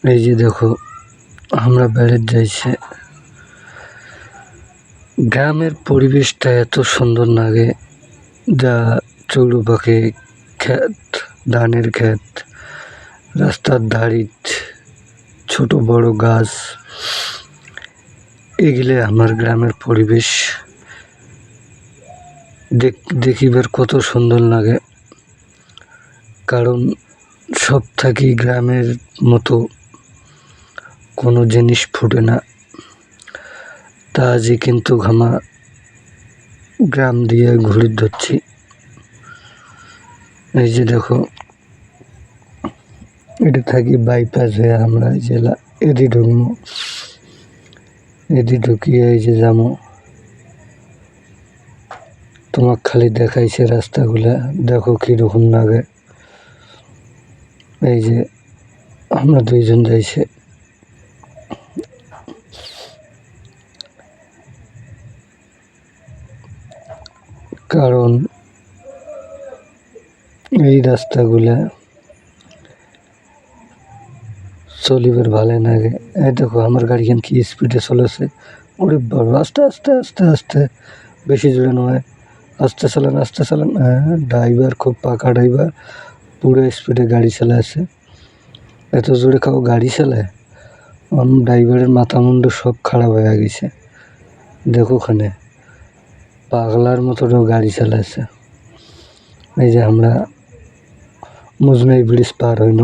এই যে দেখো আমরা বেড়াতে যাইছে। গ্রামের পরিবেশটা এত সুন্দর লাগে, যা চৌপাশে ক্ষেত, ধানের ক্ষেত, রাস্তার ধারে ছোট বড় গাছ, এগুলো আমার গ্রামের পরিবেশ। দেখিবার কত সুন্দর লাগে, কারণ সব থাকি গ্রামের মতো কোনো জিনিস ফুটে না। তা আজই কিন্তু আমরা গ্রাম দিয়ে ঘুরে ধরছি। এই যে দেখো, এটা থাকি বাইপাস হয়ে আমরা এই যে এদি ঢুকবো, এদি ঢুকিয়ে এই যে যাবো। তোমার খালি দেখাইছে রাস্তাগুলা, দেখো কিরকম লাগে। এই যে আমরা দুইজন যাইছে, কারণ এই রাস্তাগুলা চলিবার ভালো লাগে। এই দেখো আমার গাড়ি কি স্পিডে চলেছে, ওরে বড় আস্তে আস্তে আস্তে আস্তে, বেশি জোরে নয়, আস্তে চালান আস্তে চালান। হ্যাঁ, ড্রাইভার খুব পাকা ড্রাইভার, পুরো স্পিডে গাড়ি চালাচ্ছে। এত জোরে কাউ গাড়ি চালায়? ড্রাইভারের মাথা মুন্ডু সব খারাপ হয়ে গেছে। দেখো ওখানে পাগলার মতো গাড়ি চালাচ্ছে। এই যে আমরা মুজনাই ব্রিজ পার হইল,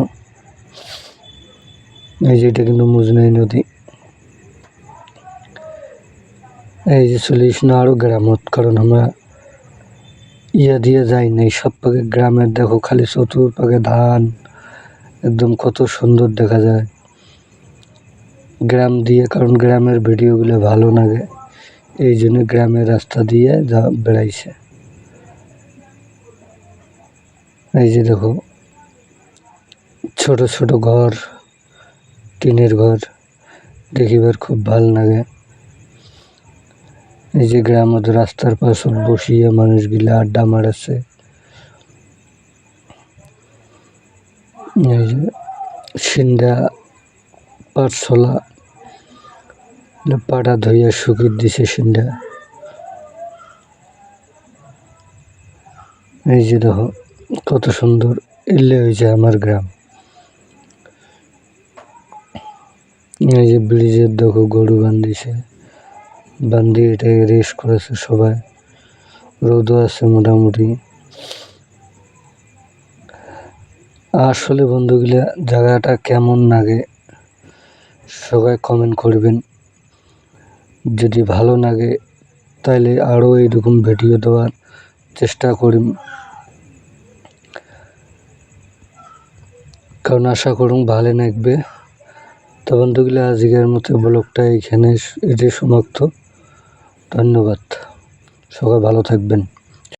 এই যে এটা কিন্তু মুজনাই নদী। এই যে চলিস না আরো গ্রামত, কারণ আমরা ইয়া দিয়ে যাই নাই সব পাকে গ্রামের। দেখো খালি চতুর্পাকে ধান, একদম কত সুন্দর দেখা যায় গ্রাম দিয়ে। কারণ গ্রামের ভিডিওগুলো ভালো লাগে, এই জন্য গ্রামের রাস্তা দিয়ে যা বেড়াইছে। এই যে দেখো ছোট ছোট ঘর, টিনের ঘর, দেখিবার খুব ভাল লাগে। এই যে গ্রামের রাস্তার পাশে বসিয়ে মানুষগুলা আড্ডা মারাচ্ছে। এই যে সিন্ধা পাঠশালা, পাটা ধইয়া শুকিয়ে দিছে সিন্ধা। এই যে দেখো কত সুন্দর, এলে হয়েছে আমার গ্রাম। এই যে ব্রিজের দেখো গরু বান্ধিছে, বান্ধি এটাকে রেস্ট করেছে সবাই। রোদও আছে মোটামুটি। আসলে বন্ধুগুলা জায়গাটা কেমন লাগে সবাই কমেন্ট করবেন। যদি ভালো লাগে তাহলে আরও এইরকম ভিডিও দেওয়ার চেষ্টা করুন, কারণ আশা করুন ভালো লাগবে। তো বন্ধুগুলা আজকের মতো ব্লগটা এখানে এটাই সমাপ্ত। ধন্যবাদ, সবাই ভালো থাকবেন।